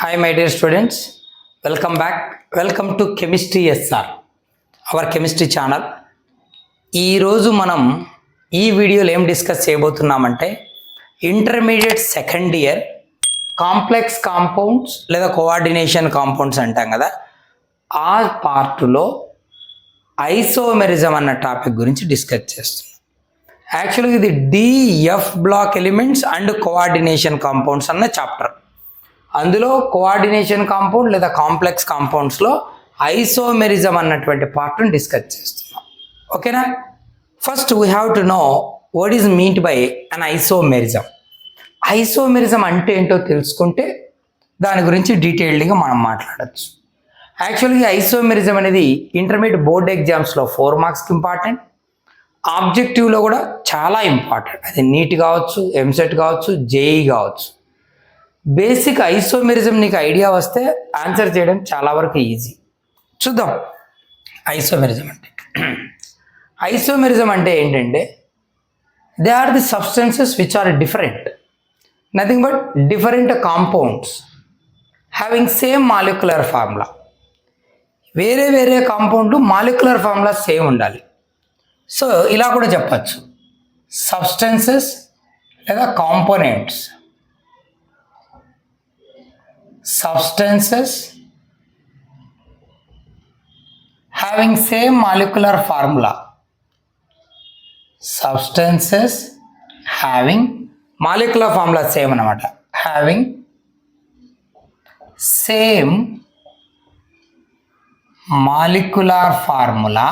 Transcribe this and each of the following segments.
Hi, my dear students. Welcome back. Welcome to Chemistry SR, our chemistry channel. ఈ రోజు మనం ఈ వీడియోలో ఏం డిస్కస్ చేయబోతున్నామంటే intermediate second year complex compounds లేదా కోఆర్డినేషన్ కాంపౌండ్స్ అంటాం కదా, ఆ పార్ట్లో ఐసోమెరిజం అన్న టాపిక్ గురించి డిస్కస్ చేస్తున్నాం. యాక్చువల్గా ఇది DF block elements and coordination compounds అన్న చాప్టర్. అందులో కోఆర్డినేషన్ కాంపౌండ్ లేదా కాంప్లెక్స్ కాంపౌండ్స్లో ఐసోమెరిజం అన్నటువంటి పార్ట్ని డిస్కస్ చేస్తున్నాం. ఓకేనా? First we have to know what is meant by an isomerism. Isomerism అంటే ఏంటో తెలుసుకుంటే దాని గురించి డీటెయిల్డ్గా మనం మాట్లాడచ్చు. యాక్చువల్గా ఐసోమెరిజం అనేది ఇంటర్మీడియట్ బోర్డ్ ఎగ్జామ్స్లో 4 మార్క్స్కి ఇంపార్టెంట్, ఆబ్జెక్టివ్లో కూడా చాలా ఇంపార్టెంట్. అది నీట్ కావచ్చు, ఎంసెట్ కావచ్చు, జేఈ కావచ్చు. బేసిక్ ఐసోమెరిజం నీకు ఐడియా వస్తే ఆన్సర్ చేయడం చాలా వరకు ఈజీ. చూద్దాం ఐసోమెరిజం అంటే. ఐసోమెరిజం అంటే ఏంటంటే they are the substances which are different, nothing but different compounds having same molecular formula. వేరే వేరే కాంపౌండ్లు మాలిక్యులర్ ఫార్ములా సేమ్ ఉండాలి. సో ఇలా కూడా చెప్పచ్చు, సబ్స్టెన్సెస్ లేదా components, substances having same molecular formula. Substances having molecular formula same anamata, having same molecular formula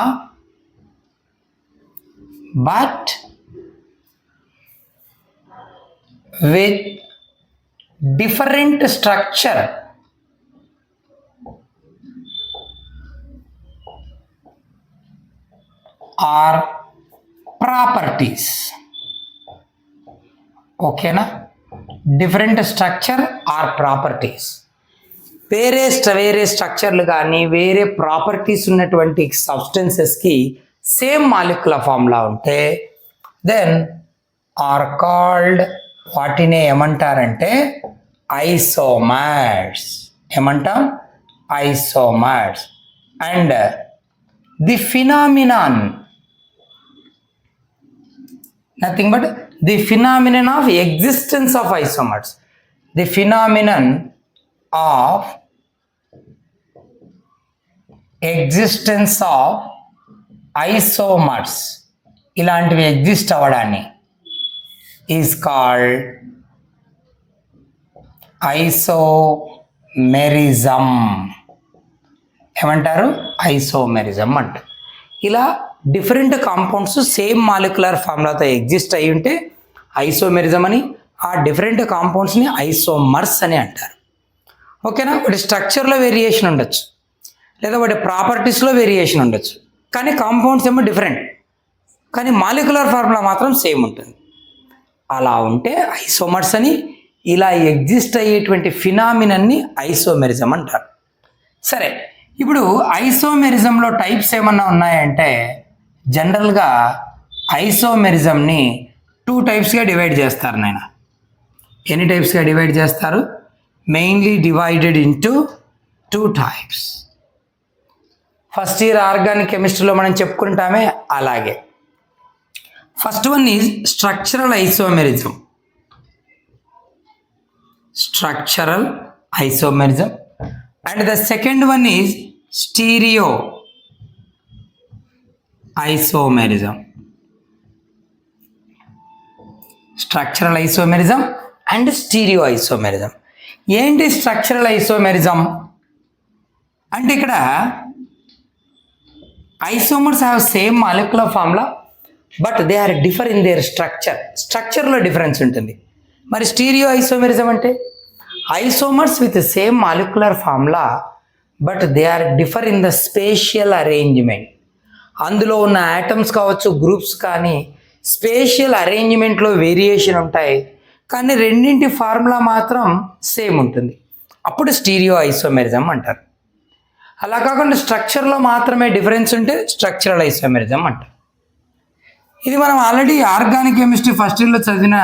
but with different structure or properties. ఓకేనా? Different structure or properties. వేరే స్ట్రక్చర్లు కానీ వేరే ప్రాపర్టీస్ ఉన్నటువంటి సబ్స్టెన్సెస్కి సేమ్ మాలిక్యులర్ ఫార్ములా ఉంటే then are called, వాటినే ఏమంటారంటే ఐసోమర్స్. ఏమంటాం? Isomers. And the phenomenon, nothing but the phenomenon of existence of isomers. The phenomenon of existence of isomers, ఇలాంటివి ఎగ్జిస్ట్ అవ్వడాన్ని is called ఐసోమెరిజం. ఏమంటారు? ఐసోమెరిజం అంటారు. ఇలా డిఫరెంట్ కాంపౌండ్స్ సేమ్ మాలిక్యులర్ ఫార్ములాతో exist అయి ఉంటే ఐసోమెరిజం అని, ఆ డిఫరెంట్ కాంపౌండ్స్ని ఐసోమర్స్ అని అంటారు. ఓకేనా? వాటి స్ట్రక్చర్లో వేరియేషన్ ఉండొచ్చు లేదా వాటి ప్రాపర్టీస్లో వేరియేషన్ ఉండొచ్చు, కానీ కాంపౌండ్స్ ఏమో డిఫరెంట్, కానీ మాలిక్యులర్ ఫార్ములా మాత్రం సేమ్ ఉంటుంది. అలా ఉంటే ఐసోమర్స్ అని. ఇలా ఎగ్జిస్ట్ అయ్యేటువంటి ఫినామినన్ని ఐసోమెరిజం అంటారు. సరే, ఇప్పుడు ఐసోమెరిజంలో టైప్స్ ఏమన్నా ఉన్నాయంటే జనరల్గా ఐసోమెరిజంని 2 టైప్స్గా డివైడ్ చేస్తారు. నాయన ఎన్ని టైప్స్గా డివైడ్ చేస్తారు? Mainly divided into 2 types. First year organic కెమిస్ట్రీలో మనం చెప్పుకుంటామే అలాగే. First one is structural isomerism. Structural isomerism. And the second one is stereo isomerism. Structural isomerism and stereo isomerism. ఏంటి స్ట్రక్చరల్ ఐసోమెరిజం అంటే ఇక్కడ isomers have same molecular formula but they are differ in their స్ట్రక్చర్లో difference ఉంటుంది. మరి stereo isomerism అంటే isomers with same molecular formula but they are differ in the spatial arrangement. అందులో ఉన్న atoms కావచ్చు, గ్రూప్స్ కానీ స్పేషియల్ అరేంజ్మెంట్లో వేరియేషన్ ఉంటాయి, కానీ రెండింటి ఫార్ములా మాత్రం సేమ్ ఉంటుంది. అప్పుడు స్టీరియో ఐసోమెరిజం అంటారు. అలా కాకుండా స్ట్రక్చర్లో మాత్రమే డిఫరెన్స్ ఉంటే స్ట్రక్చరల్ ఐసోమెరిజం అంటారు. ఇది మనం ఆల్రెడీ ఆర్గానిక్ కెమిస్ట్రీ ఫస్ట్ ఇయర్లో చదివిన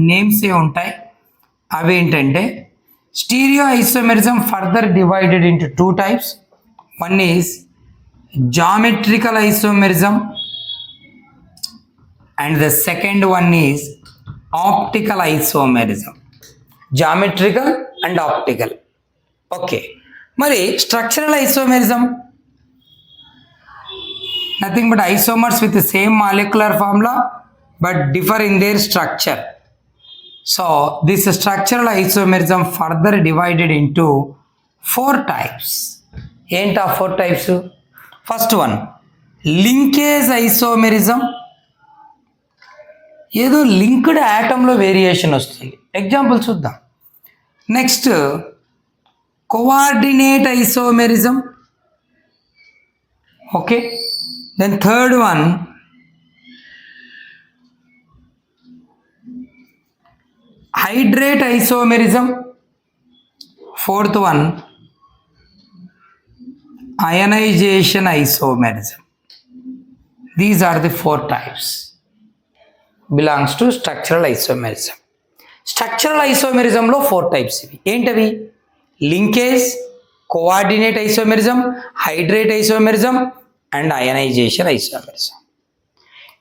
నేమ్సే ఉంటాయి. అవి ఏంటంటే Stereoisomerism further divided into two types. One is geometrical isomerism and the second one is optical isomerism. Geometrical and optical. Okay. Mari structural isomerism, nothing but isomers with the same molecular formula but differ in their structure. So this structural isomerism further divided into four types. Ain't of four types? First one, linkage isomerism. ఏదో linked యాటంలో variation వస్తుంది. Example చూద్దాం. Next coordinate isomerism. Okay, then third one hydrate isomerism. Fourth one ionisation isomerism. These are the four types belongs to structural isomerism. Structural isomerism లో four types ఇవి. ఏంటవి? Linkage, coordinate isomerism, hydrate isomerism and ionisation isomerism.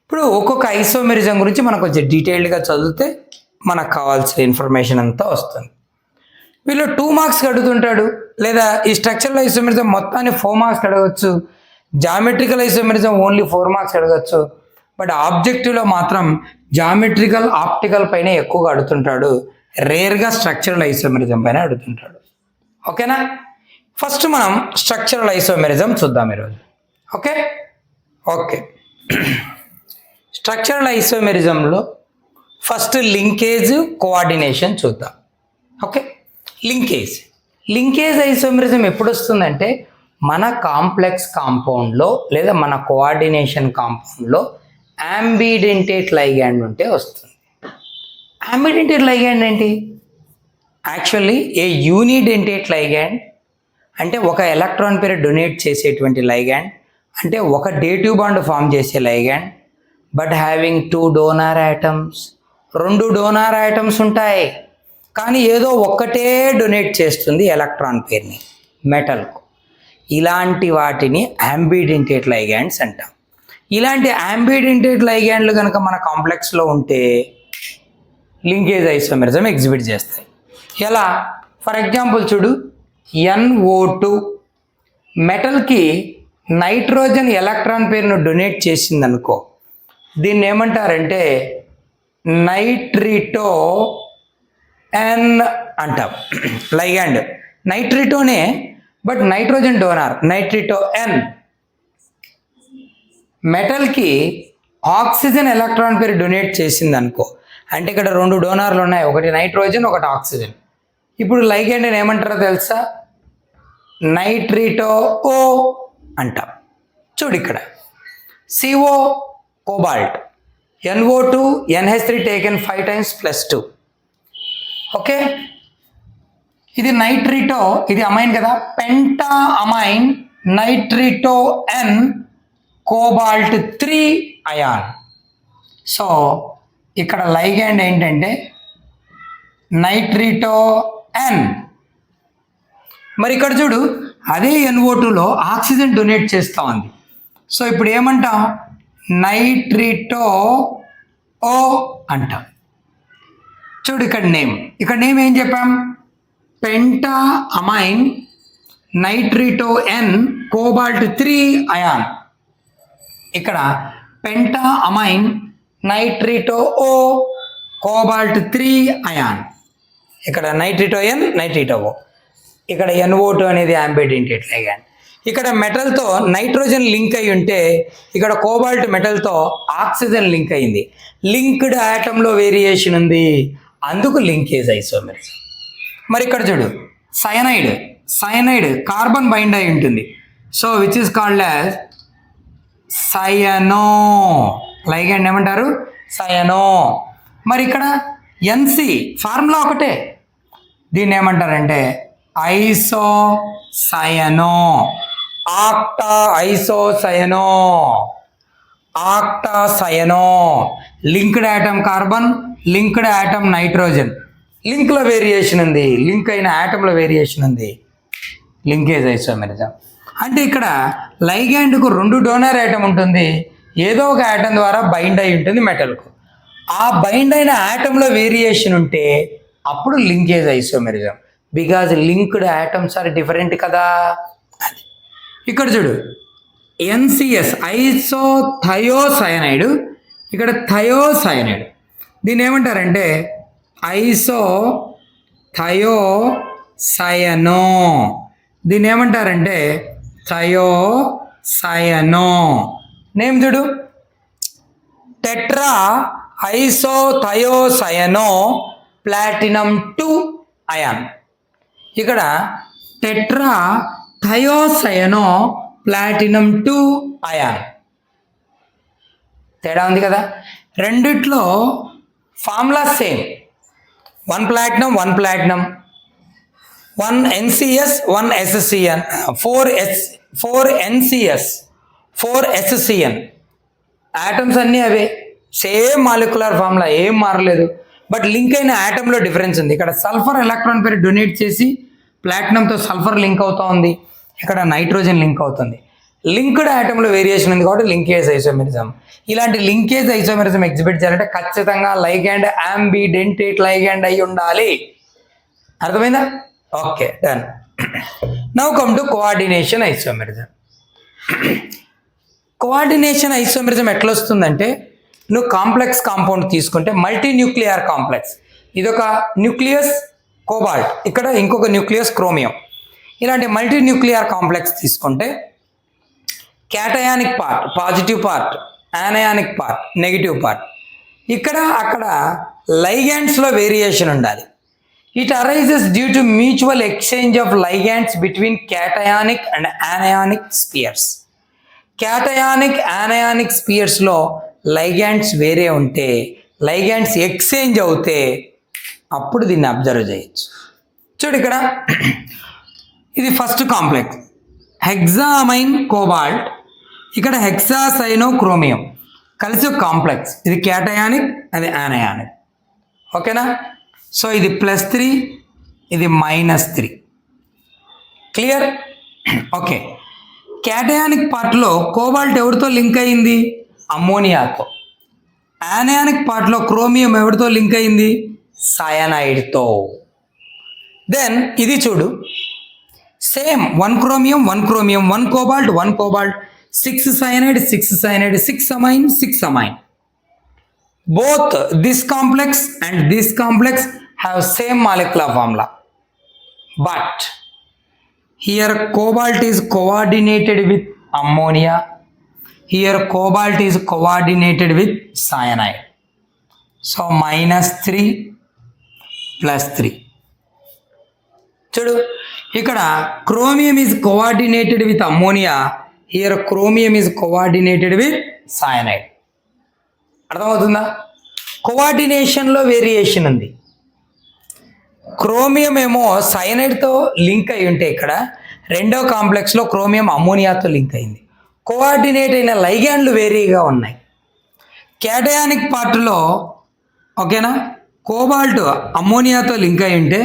ఇప్పుడు ఒక్కొక్క isomerism గురించి మనం కొంచెం డీటెయిల్డ్గా చదివితే మనకు కావాల్సిన ఇన్ఫర్మేషన్ అంతా వస్తుంది. వీళ్ళు 2 మార్క్స్ అడుగుతుంటాడు, లేదా ఈ స్ట్రక్చరల్ ఐసోమెరిజం మొత్తాన్ని 4 మార్క్స్ అడగచ్చు, జామెట్రికల్ ఐసోమెరిజం ఓన్లీ 4 మార్క్స్ అడగచ్చు. బట్ ఆబ్జెక్టివ్లో మాత్రం జామెట్రికల్, ఆప్టికల్ పైన ఎక్కువగా అడుగుతుంటాడు, రేర్గా స్ట్రక్చరల్ ఐసోమెరిజం పైన అడుగుతుంటాడు. ఓకేనా? ఫస్ట్ మనం స్ట్రక్చరల్ ఐసోమెరిజం చూద్దాం ఈరోజు. ఓకే ఓకే స్ట్రక్చరల్ ఐసోమెరిజంలో ఫస్ట్ లింకేజ్, కోఆర్డినేషన్ చూద్దాం. ఓకే, లింకేజ్ ఐసోమెరిజం ఎప్పుడు వస్తుందంటే మన కాంప్లెక్స్ కాంపౌండ్లో లేదా మన కోఆర్డినేషన్ కాంపౌండ్లో యాంబిడెంటేట్ లైగ్యాండ్ ఉంటే వస్తుంది. యాంబిడెంటేట్ లైగ్యాండ్ ఏంటి? యాక్చువల్లీ ఏ యూనిడెంటేట్ లైగ్యాండ్ అంటే ఒక ఎలక్ట్రాన్ పేరు డొనేట్ చేసేటువంటి లైగ్యాండ్, అంటే ఒక డేటివ్ బాండ్ ఫామ్ చేసే ligand, but having 2 donor atoms. 2 donor atoms ఉంటాయి, కానీ ఏదో ఒక్కటే డొనేట్ చేస్తుంది ఎలక్ట్రాన్ పేరుని మెటల్కు. ఇలాంటి వాటిని యాంబిడెంటేట్ లైగ్యాండ్స్ అంటాం. ఇలాంటి యాంబిడెంటేట్ లైగ్యాండ్లు కనుక మన కాంప్లెక్స్లో ఉంటే లింకేజ్ ఐసోమెరిజం ఎగ్జిబిట్ చేస్తాయి. ఎలా? ఫర్ ఎగ్జాంపుల్ చూడు, NO2 మెటల్కి నైట్రోజన్ ఎలక్ట్రాన్ పేరును డొనేట్ చేసిందనుకో, దీన్ని ఏమంటారంటే నైట్రిటో N అంటాం. లైగ్యాండ్ నైట్రిటోనే, but nitrogen donor nitrito N. మెటల్కి ఆక్సిజన్ ఎలక్ట్రాన్ పేరు డొనేట్ చేసింది అనుకో, అంటే ఇక్కడ 2 డోనార్లు ఉన్నాయి, ఒకటి నైట్రోజన్, ఒకటి ఆక్సిజన్. ఇప్పుడు లైగ్యాండ్ ఏమంటారో తెలుసా? నైట్రిటో O అంటాం. చూడు ఇక్కడ CO cobalt, NO2 NH3 taken 5 times +2. Okay, ఇది నైట్రిటో, ఇది అమైన్ కదా, penta amine nitrito N cobalt 3 ion. So ఇక్కడ లైగ్యాండ్ ఏంటంటే నైట్రిటో N. మరి ఇక్కడ చూడు, అదే NO2లో ఆక్సిజన్ డొనేట్ చేస్తూ ఉంది. సో ఇప్పుడు ఏమంటాం? నైట్రిటో O అంటాం. చూడు ఇక్కడ నేమ్ ఏం చెప్పాం? Penta amine nitrito N cobalt 3 ion. ఇక్కడ penta amine nitrito O cobalt 3 ion. ఇక్కడ నైట్రిటో N నైట్రిటో O. ఇక్కడ NO2 అనేది యాంబిడెంటేట్ లైగ్యాండ్. ఇక్కడ మెటల్తో నైట్రోజన్ లింక్ అయి ఉంటే ఇక్కడ కోబాల్ట్ మెటల్తో ఆక్సిజన్ లింక్ అయింది. లింక్డ్ ఆటంలో వేరియేషన్ ఉంది, అందుకు లింకేజ్ ఐసోమెరిజం. మరి ఇక్కడ చూడు, సయనైడ్ కార్బన్ బైండ్ అయి ఉంటుంది. So which is called as cyano. Ligand ఏమంటారు? సయనో. మరి ఇక్కడ NC ఫార్ములా ఒకటే, దీన్ని ఏమంటారంటే isocyano. Octacyano. Linked atom carbon, linked atom nitrogen. లింక్లో వేరియేషన్ ఉంది, లింక్ అయిన ఆటంలో వేరియేషన్ ఉంది, లింకేజ్ ఐసోమెరిజం. అంటే ఇక్కడ లైగ్యాండ్కు 2 డోనర్ ఆటం ఉంటుంది, ఏదో ఒక ఆటం ద్వారా బైండ్ అయి ఉంటుంది మెటల్కు. ఆ బైండ్ అయిన ఆటంలో వేరియేషన్ ఉంటే అప్పుడు linkage isomerism, because linked atoms are different కదా. అది ఇక్కడ చూడు, ఎన్సిఎస్ ఐసోథయోసైనైడ్, ఇక్కడ థయోసైనైడ్, దీన్ని ఏమంటారంటే ఐసోథయోసయనో, దీన్ని ఏమంటారంటే థయోసయనో. నేమ్ చూడు, టెట్రా ఐసోథయోసయనో ప్లాటినం 2 అయాన్. ఇక్కడ టెట్రా థయోసయనో ప్లాటినం 2 అయాన్. తేడా ఉంది కదా. రెండిట్లో formula same, 1 platinum 1 platinum, 1 NCS 1 SCN, 4 NCS 4 SCN. Atoms అన్నీ అవే, సేమ్ మాలిక్యులర్ ఫార్ములా, ఏం మారలేదు. బట్ లింక్ అయిన ఆటంలో డిఫరెన్స్ ఉంది. ఇక్కడ సల్ఫర్ ఎలక్ట్రాన్ పేరు డొనేట్ చేసి ప్లాటినంతో సల్ఫర్ లింక్ అవుతా ఉంది, ఇక్కడ నైట్రోజన్ లింక్ అవుతుంది. లింక్డ్ ఆటంలో వేరియేషన్ ఉంది కాబట్టి లింకేజ్ ఐసోమెరిజం. ఇలాంటి లింకేజ్ ఐసోమెరిజం ఎగ్జిబిట్ చేయాలంటే ఖచ్చితంగా లైగ్యాండ్ యాంబిడెంటేట్ లైగ్యాండ్ అయి ఉండాలి. అర్థమైందా? Okay, done. Now come to coordination isomerism. Coordination isomerism ఎట్లా వస్తుందంటే, నువ్వు కాంప్లెక్స్ కాంపౌండ్ తీసుకుంటే మల్టీ న్యూక్లియర్ కాంప్లెక్స్, ఇదొక న్యూక్లియస్ కోబాల్ట్, ఇక్కడ ఇంకొక న్యూక్లియస్ క్రోమియం, ఇలాంటి మల్టీ న్యూక్లియర్ కాంప్లెక్స్ తీసుకుంటే cationic part positive part, anionic part negative part, ఇక్కడ అక్కడ లైగ్యాండ్స్లో వేరియేషన్ ఉండాలి. It arises due to mutual exchange of ligands between cationic and anionic spheres. Cationic anionic స్పియర్స్లో ligands వేరే ఉంటే, లైగ్యాండ్స్ ఎక్స్చేంజ్ అవుతే అప్పుడు దీన్ని అబ్జర్వ్ చేయొచ్చు. చూడు ఇక్కడ ఇది ఫస్ట్ కాంప్లెక్స్ హెక్సామైన్ కోబాల్ట్, ఇక్కడ హెక్సాసైనో క్రోమియం కలిసి ఒక కాంప్లెక్స్, ఇది క్యాటయానిక్ అది యానయానిక్. ఓకేనా? సో ఇది +3, ఇది -3. క్లియర్? ఓకే. క్యాటయానిక్ పార్ట్లో కోబాల్ట్ ఎవరితో లింక్ అయింది? అమ్మోనియాతో. యానయానిక్ పార్ట్లో క్రోమియం ఎవరితో లింక్ అయింది? సయనైడ్తో. దెన్ ఇది చూడు, same 1 chromium 1 chromium, 1 cobalt 1 cobalt, 6 cyanide 6 cyanide, 6 amine 6 amine. Both this complex and this complex have same molecular formula, but here cobalt is coordinated with ammonia, here cobalt is coordinated with cyanide. So -3 +3. చూడు ఇక్కడ chromium is coordinated with ammonia, here chromium is coordinated with cyanide. అర్థమవుతుందా? కోఆర్డినేషన్లో variation ఉంది. Chromium ఏమో సైనైడ్తో link అయి ఉంటే ఇక్కడ రెండో కాంప్లెక్స్లో క్రోమియం అమ్మోనియాతో లింక్ అయింది. కోఆర్డినేట్ అయిన లైగ్యాండ్లు వేరీగా ఉన్నాయి. క్యాటయానిక్ పార్ట్లో ఓకేనా, కోబాల్ట్ అమ్మోనియాతో లింక్ అయి ఉంటే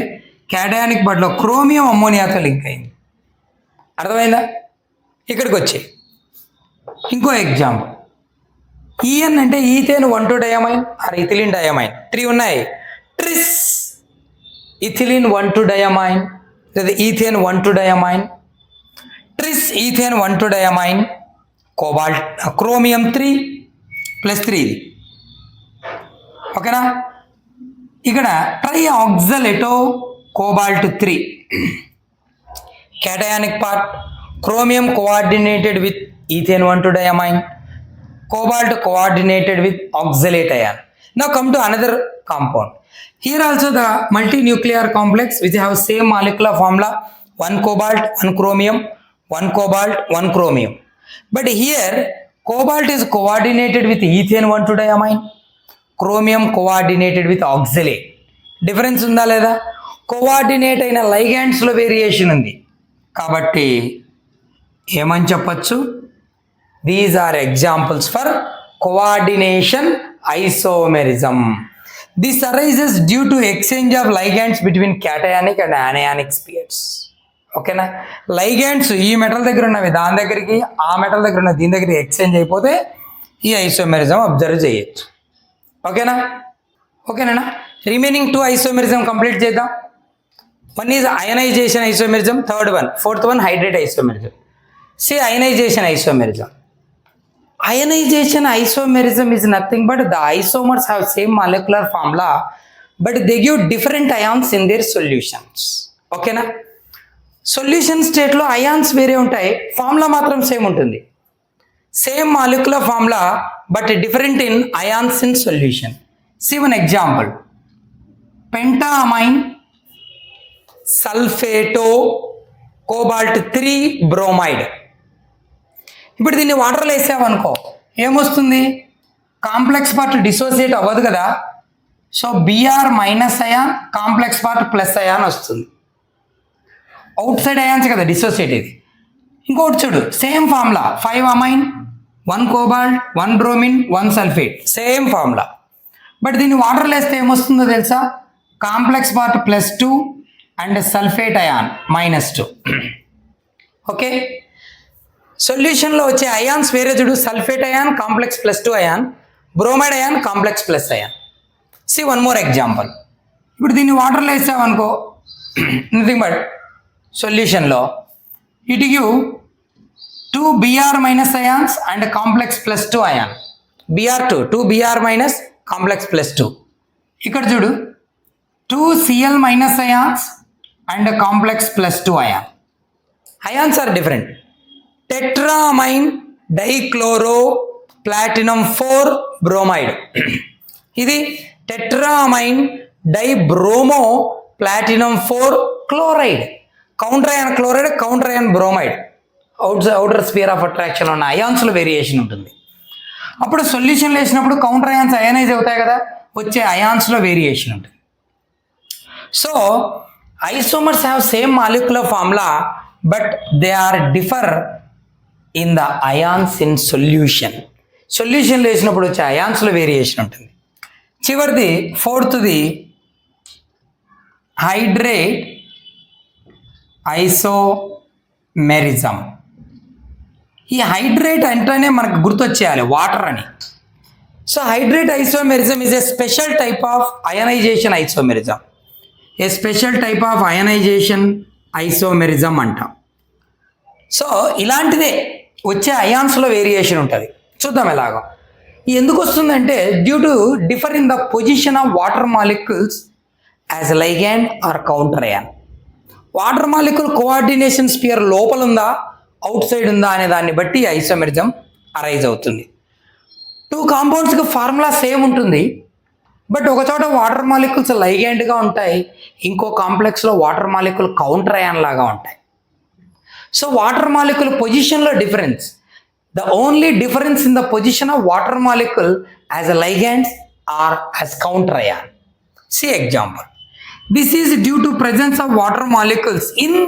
క్యాటయానిక్ పార్ట్లో క్రోమియం అమ్మోనియాతో లింక్ అయింది. అర్థమైందా? ఇక్కడికి వచ్చి ఇంకో ఎగ్జాంపుల్, ఈఎన్ అంటే ethane 1,2 diamine or ethylene diamine, 3 ఉన్నాయి. ట్రిస్ ఇథిలిన్ 1,2 డయామైన్ లేదా ethane 1,2 diamine, tris ethane 1,2 diamine, cobalt chromium 3 +3 ఇది. ఓకేనా? ఇక్కడ tri oxalato cobalt 3 cationic part, chromium coordinated with ethane 1,2 diamine, cobalt coordinated with oxalate ion. Now come to another compound. Here also the multinuclear complex which have same molecular formula, 1 cobalt 1 chromium, 1 cobalt 1 chromium. But here cobalt is coordinated with ethane 1,2 diamine, chromium coordinated with oxalate. Difference ఉందా లేదా? Coordinate అయిన లైగ్యాండ్స్లో variation ఉంది కాబట్టి ఏమని చెప్పచ్చు? These are examples for coordination isomerism. This arises due to exchange of ligands between cationic and anionic spheres. ఓకేనా, ligands ఈ metal దగ్గర ఉన్నవి దాని దగ్గరికి, ఆ మెటల్ దగ్గర ఉన్న దీని దగ్గరికి ఎక్స్చేంజ్ అయిపోతే ఈ ఐసోమెరిజం అబ్జర్వ్ చేయొచ్చు. ఓకేనా. రిమైనింగ్ 2 ఐసోమెరిజం కంప్లీట్ చేద్దాం. One is ionisation isomerism, fourth one hydrate isomerism. Ionisation isomerism. Ionization isomerism is nothing but the isomers have same molecular formula but they give different ions in their solutions. ఓకేనా, solution స్టేట్లో ions వేరే ఉంటాయి, formula మాత్రం same ఉంటుంది. Same molecular formula but different in ions in solution. One example, pentamine sulphato cobalt 3 bromide. ఇప్పుడు దీన్ని వాటర్లో వేసామనుకో ఏమొస్తుంది, కాంప్లెక్స్ పార్ట్ డిసోసియేట్ అవ్వదు కదా, so BR minus ion, complex part plus ion వస్తుంది. అవుట్ సైడ్ అయాన్స్ కదా డిసోసియేట్ ఇది. ఇంకోటి చూడు, same formula 5 amine 1 cobalt 1 bromine 1 sulphate, same formula. But దీన్ని వాటర్లో వేస్తే ఏమొస్తుందో తెలుసా, complex part +2 and sulphate ion -2. Okay, సొల్యూషన్లో వచ్చే అయాన్స్ వేరే చూడు, sulphate ion complex +2 ion, bromide ion complex plus ion. One more example, ఇప్పుడు దీన్ని వాటర్లో వేసామనుకో నథింగ్ బట్ సొల్యూషన్లో it give 2 Br minus ions and complex +2 ion, Br2 Br minus complex +2. ఇక్కడ చూడు 2 Cl minus ions and complex +2 ion. Ions are different. Tetramine dichloro platinum 4 bromide. ఇది tetramine dibromo platinum 4 chloride. Counter ion chloride, counter ion bromide. Outer sphere of attraction ఉన్న అయాన్స్లో variation ఉంటుంది. అప్పుడు సొల్యూషన్లో వేసినప్పుడు counter ions ionise అవుతాయి కదా, వచ్చే అయాన్స్లో వేరియేషన్ ఉంటుంది. So isomers have same molecular formula but they are differ in the ions in సొల్యూషన్లో వేసినప్పుడు వచ్చే అయాన్స్లో వేరియేషన్ ఉంటుంది. చివరిది ఫోర్త్ది హైడ్రేట్ ఐసోమెరిజం. ఈ హైడ్రేట్ అంటేనే మనకు గుర్తొచ్చేయాలి వాటర్ అని. So hydrate isomerism is a special type of ionisation isomerism. A special type of ionisation isomerism అంటాం. సో ఇలాంటిదే వచ్చే అయాన్స్లో వేరియేషన్ ఉంటుంది. చూద్దాం ఎలాగో. ఎందుకు వస్తుందంటే due to differ in the position of water molecules as ligand or counter ion. Water molecule coordination sphere లోపల ఉందా అవుట్ సైడ్ ఉందా అనే దాన్ని బట్టి ఐసోమెరిజం అరైజ్ అవుతుంది. 2 కాంపౌండ్స్కి ఫార్ములా సేమ్ ఉంటుంది బట్ ఒక చోట వాటర్ మాలిక్యూల్స్ లైగాండ్గా ఉంటాయి, ఇంకో కాంప్లెక్స్లో వాటర్ మాలిక్యూల్ కౌంటర్ అయాన్ లాగా ఉంటాయి. సో వాటర్ మాలిక్యూల్ పొజిషన్లో difference. The only difference in the position of water molecule as a ligands or as counter ion. Example, this is due to presence of water molecules in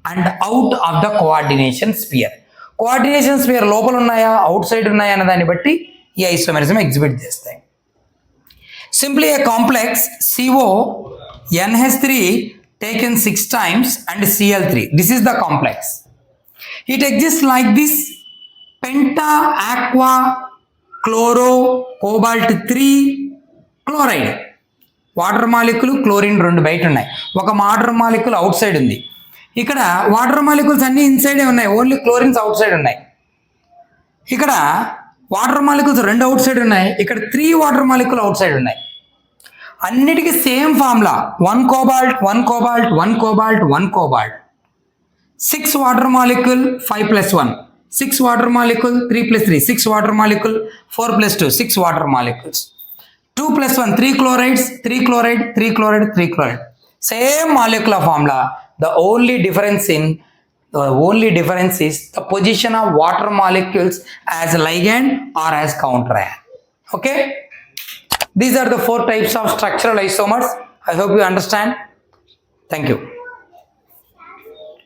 and out of the coordination sphere. Coordination sphere లోపల ఉన్నాయా outside ఉన్నాయా అనే దాన్ని బట్టి ఈ isomerism exhibit చేస్తాయి. Simply a complex CONH3 taken 6 times and Cl3. This is the complex. It exists like this: penta aqua chloro cobalt 3 chloride. Water molecule chlorine 2 బయట ఉన్నాయి, ఒక వాటర్ మాలిక్యూల్ అవుట్ సైడ్ ఉంది. ఇక్కడ వాటర్ మాలిక్యూల్స్ అన్ని ఇన్సైడే ఉన్నాయి, only chlorines out side ఉన్నాయి. ఇక్కడ water molecules 2 out side ఉన్నాయి, ఇక్కడ 3 వాటర్ మాలిక్యూల్ అవుట్ సైడ్ ఉన్నాయి. అన్నిటికీ same formula 1 cobalt 1 cobalt 1 cobalt 1 cobalt. 6 water molecule 5+1, 6 water molecule 3+3, 6 water molecule 4+2, 6 water molecules. 2+1 3 chlorides, 3 chloride, 3 chloride, 3 chloride. Same molecular formula. The only difference is the position of water molecules as ligand or as counter ion. Okay. These are the 4 types of structural isomers. I hope you understand. Thank you.